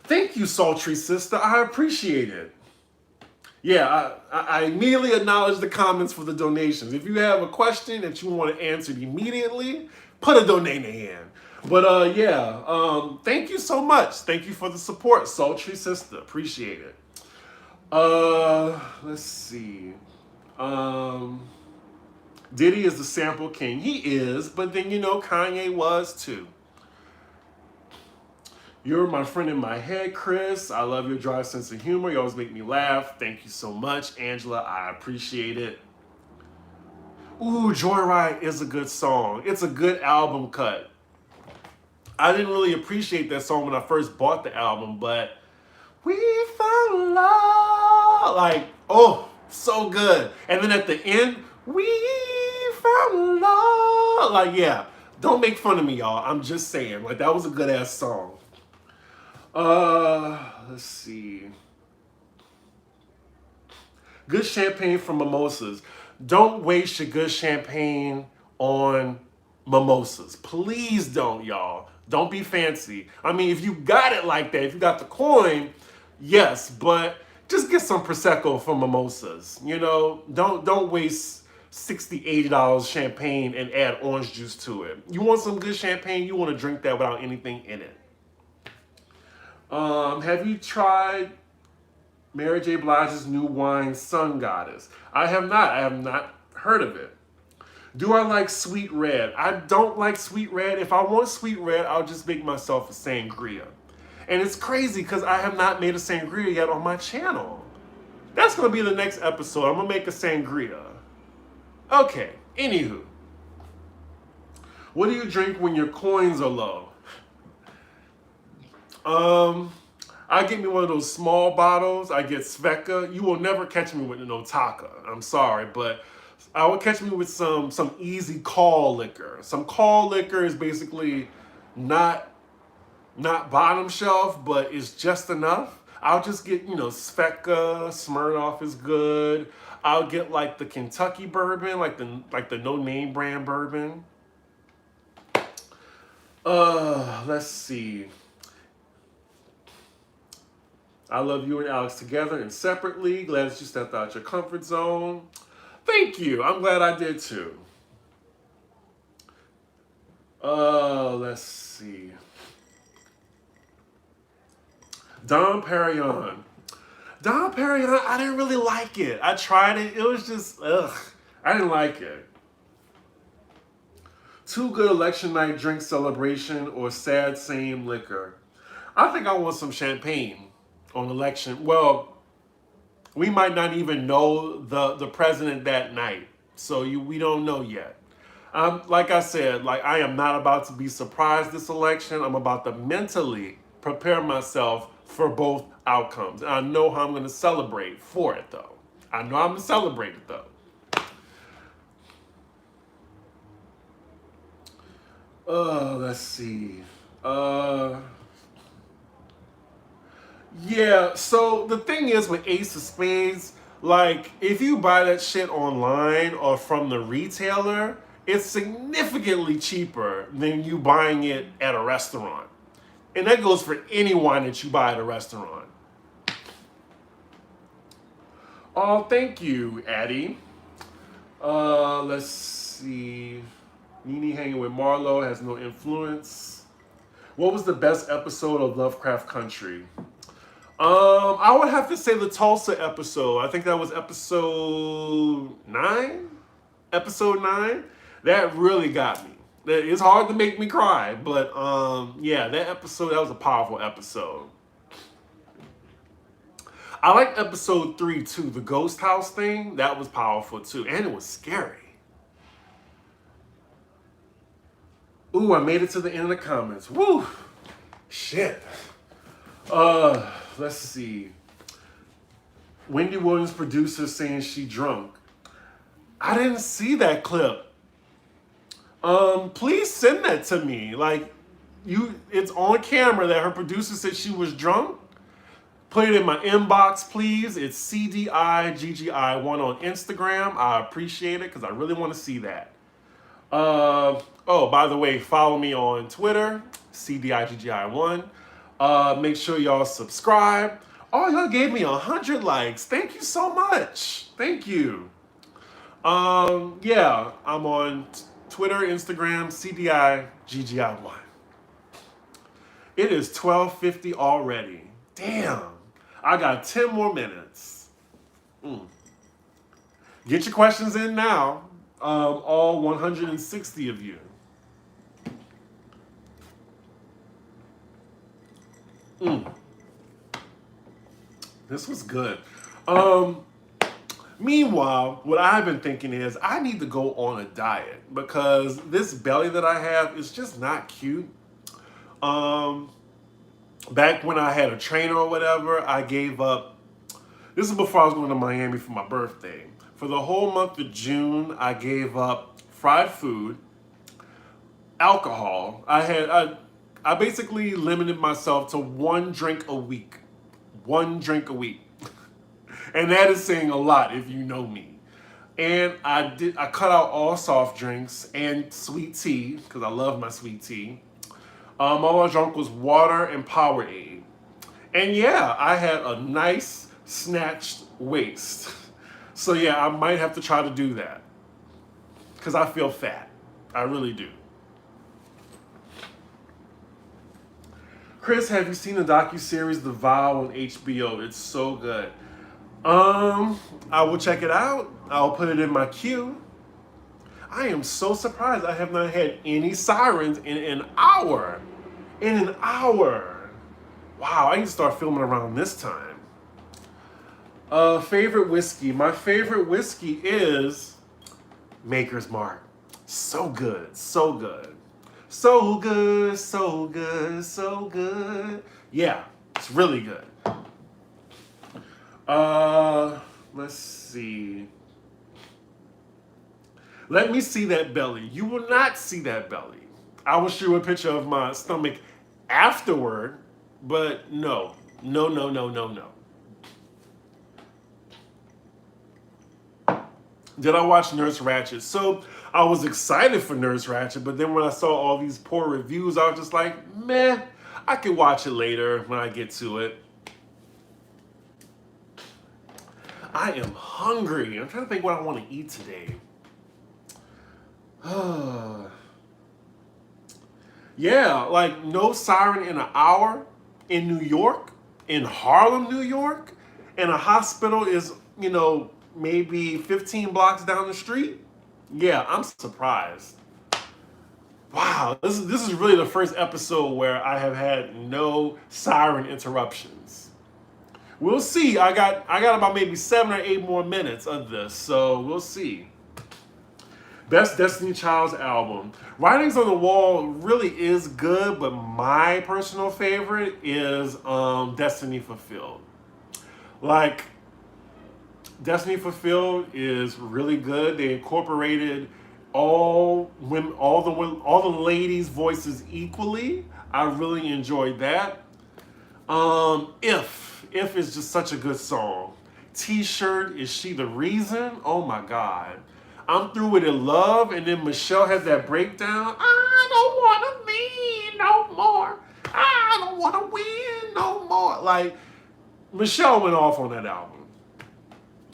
Thank you, sultry sister. I appreciate it. Yeah, I immediately acknowledge the comments for the donations. If you have a question that you want answered immediately, put a donate in. But yeah, thank you so much. Thank you for the support, sultry sister. Appreciate it. Let's see. Diddy is the sample king. He is, but then Kanye was too. You're my friend in my head, Chris. I love your dry sense of humor. You always make me laugh. Thank you so much, Angela. I appreciate it. Ooh, Joyride is a good song. It's a good album cut. I didn't really appreciate that song when I first bought the album, but we found love. Like, oh, so good. And then at the end, we found love. Like, yeah, don't make fun of me, y'all. I'm just saying. Like, that was a good ass song. Let's see. Good champagne from mimosas. Don't waste your good champagne on mimosas. Please don't, y'all. Don't be fancy. I mean, if you got it like that, if you got the coin, yes, but just get some Prosecco from mimosas. You know, don't waste $60, $80 champagne and add orange juice to it. You want some good champagne, you want to drink that without anything in it. Have you tried Mary J. Blige's new wine, Sun Goddess? I have not. I have not heard of it. Do I like sweet red? I don't like sweet red. If I want sweet red, I'll just make myself a sangria. And it's crazy because I have not made a sangria yet on my channel. That's going to be the next episode. I'm going to make a sangria. Okay, anywho. What do you drink when your coins are low? I get me one of those small bottles. I get Sveka. You will never catch me with no Taka. I'm sorry, but I would catch me with some easy call liquor. Some call liquor is basically not bottom shelf, but it's just enough. I'll just get, Sveka, Smirnoff is good. I'll get like the Kentucky bourbon, like the no name brand bourbon. Let's see. I love you and Alex together and separately. Glad that you stepped out your comfort zone. Thank you. I'm glad I did too. Let's see. Dom Perignon. Dom Perignon, I didn't really like it. I tried it. It was just, ugh. I didn't like it. Too good election night drink celebration or sad same liquor. I think I want some champagne on election. Well, we might not even know the president that night. So we don't know yet. Like I said, I am not about to be surprised this election. I'm about to mentally prepare myself for both outcomes. And I know how I'm going to celebrate for it, though. I know I'm going to celebrate it, though. Let's see. Yeah, so the thing is with Ace of Spades, if you buy that shit online or from the retailer, it's significantly cheaper than you buying it at a restaurant. And that goes for any wine that you buy at a restaurant. Oh, thank you, Addie. Let's see. Nene hanging with Marlo has no influence. What was the best episode of Lovecraft Country? I would have to say the Tulsa episode. I think that was episode 9? Episode 9? That really got me. It's hard to make me cry, but yeah, that was a powerful episode. I like episode 3 too, the ghost house thing. That was powerful too, and it was scary. Ooh, I made it to the end of the comments. Woo! Shit. Let's see. Wendy Williams, producer, saying she drunk. I didn't see that clip. Please send that to me. It's on camera that her producer said she was drunk. Put it in my inbox, please. It's CDIGGI1 on Instagram. I appreciate it because I really want to see that. Oh, by the way, follow me on Twitter, CDIGGI1. Make sure y'all subscribe. Oh, y'all gave me 100 likes. Thank you so much. Thank you. Yeah, I'm on Twitter, Instagram, CDIGGI1. It is 12:50 already. Damn. I got 10 more minutes. Get your questions in now. All 160 of you. Mm, this was good. Um, Meanwhile, what I've been thinking is I need to go on a diet because this belly that I have is just not cute. Um, Back when I had a trainer or whatever, I gave up. This is before I was going to Miami for my birthday. For the whole month of June, I gave up fried food, alcohol. I basically limited myself to one drink a week. One drink a week. And that is saying a lot if you know me. And I cut out all soft drinks and sweet tea because I love my sweet tea. All I drank was water and Powerade. And yeah, I had a nice snatched waist. So yeah, I might have to try to do that because I feel fat. I really do. Chris, have you seen the docuseries The Vow on HBO? It's so good. I will check it out. I'll put it in my queue. I am so surprised I have not had any sirens in an hour. In an hour. Wow, I need to start filming around this time. Favorite whiskey. My favorite whiskey is Maker's Mark. So good, so good. So good, so good, so good. Yeah, it's really good. Let's see. Let me see that belly. You will not see that belly. I will show you a picture of my stomach afterward, but no. No, no, no, no, no. Did I watch Nurse Ratched? So I was excited for Nurse Ratched, but then when I saw all these poor reviews, I was just like, meh, I can watch it later when I get to it. I am hungry. I'm trying to think what I want to eat today. Yeah, like no siren in an hour in New York, in Harlem, New York, and a hospital is, maybe 15 blocks down the street. Yeah, I'm surprised. Wow, this is really the first episode where I have had no siren interruptions. We'll see. I got about maybe 7 or 8 more minutes of this, so we'll see. Best Destiny Child's album. Writings on the Wall really is good, but my personal favorite is Destiny Fulfilled. Like, Destiny Fulfilled is really good. They incorporated all the ladies' voices equally. I really enjoyed that. If is just such a good song. T-shirt, Is She the Reason? Oh my God. I'm Through With It Love, and then Michelle has that breakdown. I don't want to win no more. I don't want to win no more. Like, Michelle went off on that album.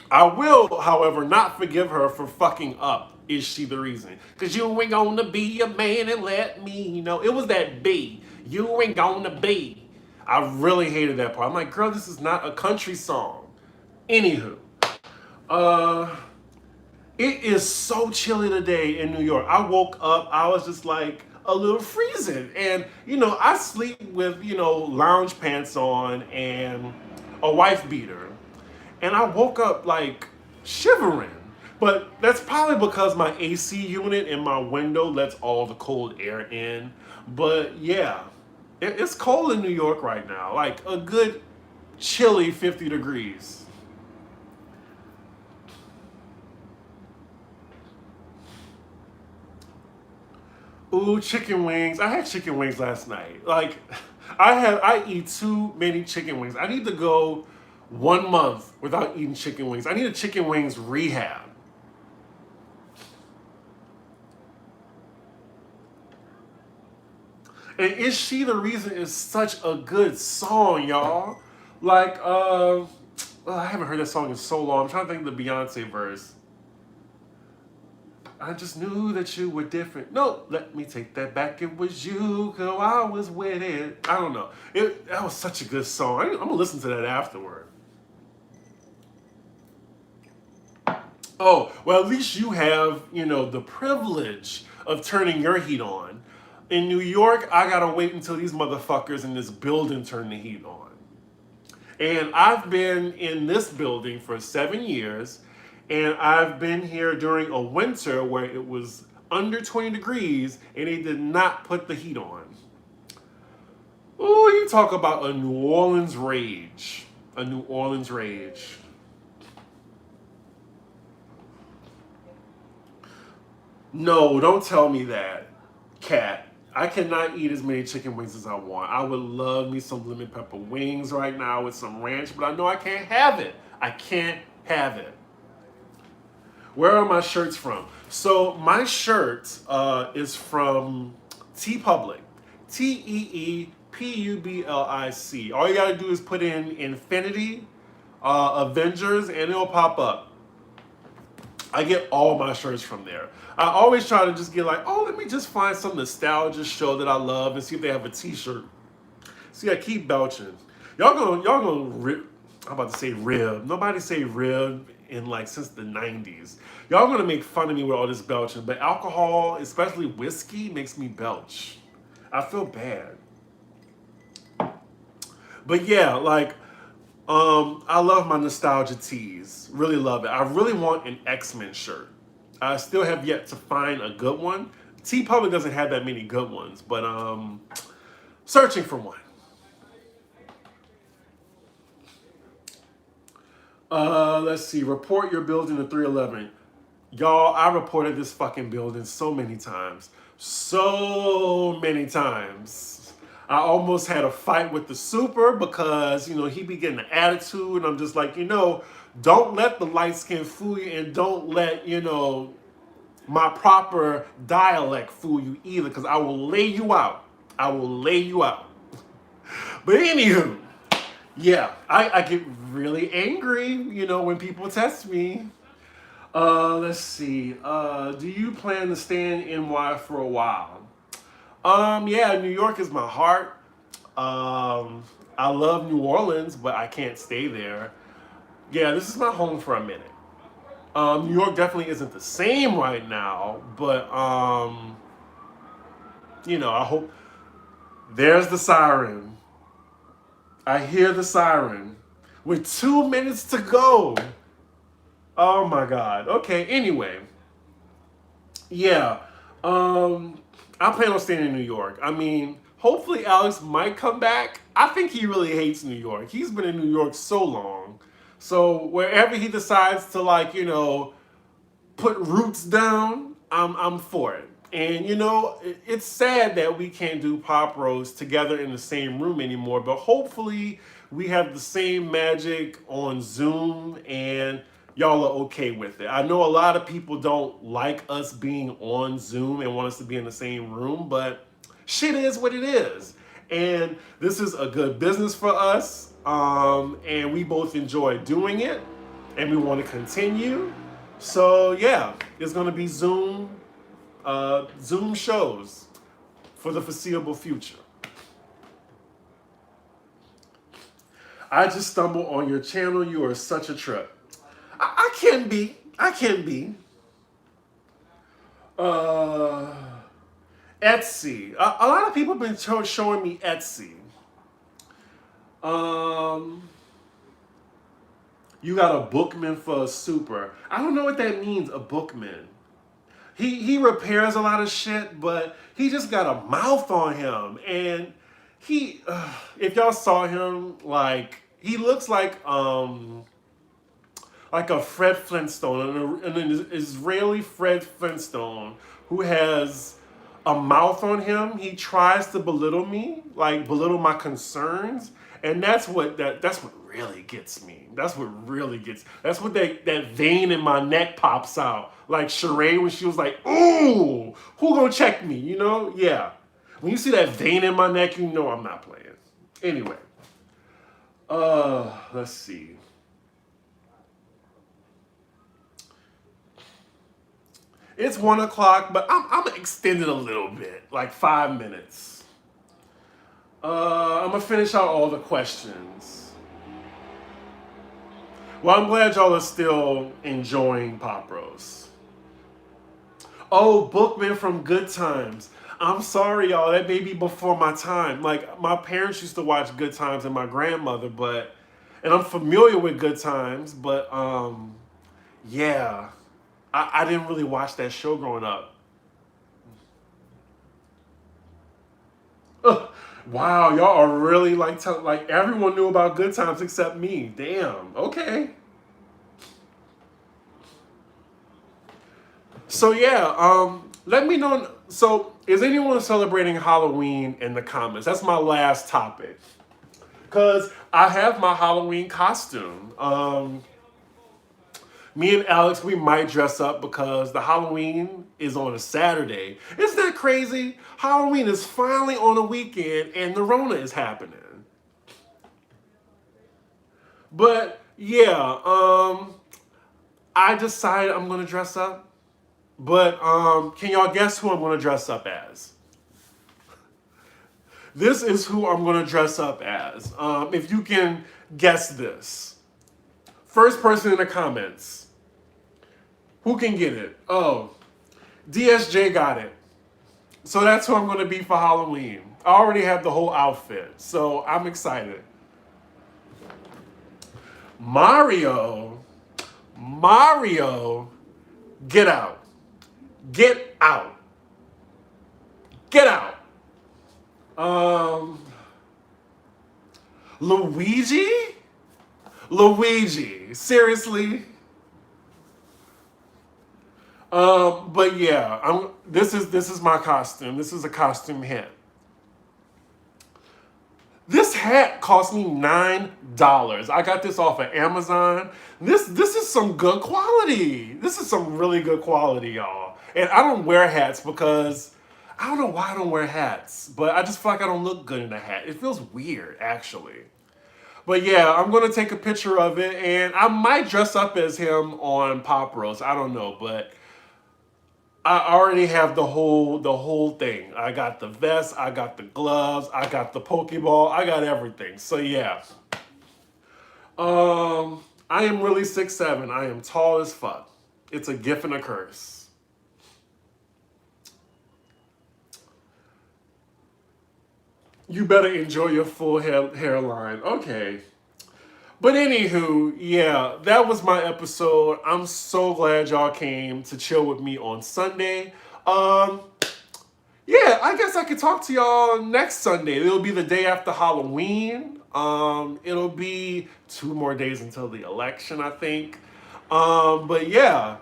I will, however, not forgive her for fucking up. Is She the Reason? Because you ain't gonna be a man and let me know. It was that B. You ain't gonna be. I really hated that part. I'm like, girl, this is not a country song. Anywho. It is so chilly today in New York. I woke up, I was just like a little freezing. And, I sleep with, lounge pants on and a wife beater. And I woke up like shivering. But that's probably because my AC unit in my window lets all the cold air in. But yeah, it's cold in New York right now. Like a good chilly 50 degrees. Ooh, chicken wings. I had chicken wings last night. Like, I eat too many chicken wings. I need to go 1 month without eating chicken wings. I need a chicken wings rehab. And Is She the Reason is such a good song, y'all. Like, I haven't heard that song in so long. I'm trying to think of the Beyonce verse. I just knew that you were different. No, let me take that back. It was you, cause I was with it. I don't know. That was such a good song. I'm gonna listen to that afterward. Oh, well, at least you have, the privilege of turning your heat on. In New York, I gotta wait until these motherfuckers in this building turn the heat on. And I've been in this building for 7 years, and I've been here during a winter where it was under 20 degrees and they did not put the heat on. Ooh, you talk about a New Orleans rage. A New Orleans rage. No, don't tell me that, Cat. I cannot eat as many chicken wings as I want. I would love me some lemon pepper wings right now with some ranch, but I know I can't have it. I can't have it. Where are my shirts from? So my shirt is from T Public. TEEPUBLIC. All you gotta do is put in Infinity Avengers and it'll pop up. I get all my shirts from there. I always try to just get like, oh, let me just find some nostalgia show that I love and see if they have a t-shirt. See, I keep belching. Y'all gonna rib. I'm about to say rib. Nobody say rib in like since the 90s. Y'all gonna make fun of me with all this belching, but alcohol, especially whiskey, makes me belch. I feel bad. But yeah, like, I love my nostalgia tees. Really love it. I really want an X-Men shirt. I still have yet to find a good one. T Public doesn't have that many good ones, but searching for one. Let's see. Report your building to 311. Y'all, I reported this fucking building so many times. So many times. I almost had a fight with the super because, he be getting an attitude. And I'm just like, don't let the light skin fool you and don't let, my proper dialect fool you either because I will lay you out. I will lay you out. But anywho, yeah, I get really angry, when people test me. Let's see. Do you plan to stay in NY for a while? Yeah, New York is my heart. I love New Orleans, but I can't stay there. Yeah, this is my home for a minute. New York definitely isn't the same right now, but I hope there's the siren. I hear the siren with 2 minutes to go. Oh my God. Okay, anyway. Yeah. I plan on staying in New York. I mean, hopefully Alex might come back. I think he really hates New York. He's been in New York so long. So wherever he decides to put roots down, I'm for it. And it's sad that we can't do Pop Roast together in the same room anymore, but hopefully we have the same magic on Zoom and y'all are okay with it. I know a lot of people don't like us being on Zoom and want us to be in the same room, but shit is what it is. And this is a good business for us, and we both enjoy doing it, and we want to continue. So yeah, it's going to be Zoom shows for the foreseeable future. I just stumbled on your channel. You are such a trip. I can be. Etsy. A lot of people have been showing me Etsy. You got a bookman for a super. I don't know what that means, a bookman. He repairs a lot of shit, but he just got a mouth on him. And if y'all saw him, he looks like a Fred Flintstone, an Israeli Fred Flintstone who has a mouth on him. He tries to belittle me, belittle my concerns, and that's what really gets me. That's what that vein in my neck pops out. Like Sheree when she was like, ooh, who gonna check me? Yeah. When you see that vein in my neck, I'm not playing. Anyway. Let's see. It's 1 o'clock, but I'm extended a little bit, like 5 minutes. I'm gonna finish out all the questions. Well, I'm glad y'all are still enjoying Pop Roast. Oh, Bookman from Good Times. I'm sorry, y'all. That may be before my time. Like, my parents used to watch Good Times and my grandmother, and I'm familiar with Good Times, but yeah, I didn't really watch that show growing up. Ugh. Wow, y'all are really like everyone knew about Good Times except me. Damn. Okay. So yeah, let me know. So is anyone celebrating Halloween in the comments? That's my last topic. Cause I have my Halloween costume. Me and Alex, we might dress up because the Halloween is on a Saturday. Isn't that crazy? Halloween is finally on a weekend and the Rona is happening. But yeah, I decided I'm gonna dress up. But can y'all guess who I'm gonna dress up as? This is who I'm gonna dress up as. If you can guess this. First person in the comments. Who can get it? Oh, DSJ got it. So that's who I'm going to be for Halloween. I already have the whole outfit, so I'm excited. Mario, get out. Get out. Get out. Luigi? Seriously? But yeah, this is my costume. This is a costume hat. This hat cost me $9. I got this off of Amazon. This is some good quality. This is some really good quality, y'all. And I don't wear hats because I don't know why I don't wear hats, but I just feel like I don't look good in a hat. It feels weird, actually. But yeah, I'm gonna take a picture of it, and I might dress up as him on Pop Roast. I don't know, but I already have the whole thing. I got the vest, I got the gloves, I got the Pokeball, I got everything. So yeah. I am really 6'7". I am tall as fuck. It's a gift and a curse. You better enjoy your full hairline. Okay. But anywho, yeah, that was my episode. I'm so glad y'all came to chill with me on Sunday. Yeah, I guess I could talk to y'all next Sunday. It'll be the day after Halloween. It'll be 2 more days until the election, I think. But yeah,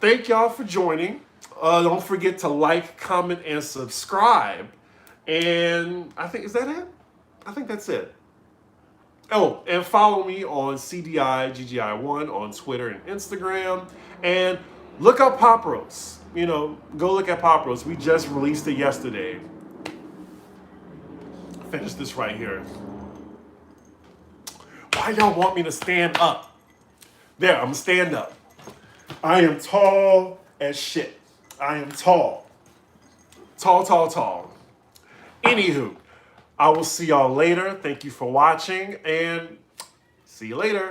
thank y'all for joining. Don't forget to like, comment, and subscribe. And I think, is that it? I think that's it. Oh, and follow me on CDIGGI1 on Twitter and Instagram. And look up Pop Roast. Go look at Pop Roast. We just released it yesterday. Finish this right here. Why y'all want me to stand up? There, I'm gonna stand up. I am tall as shit. I am tall. Tall. Anywho, I will see y'all later. Thank you for watching, and see you later.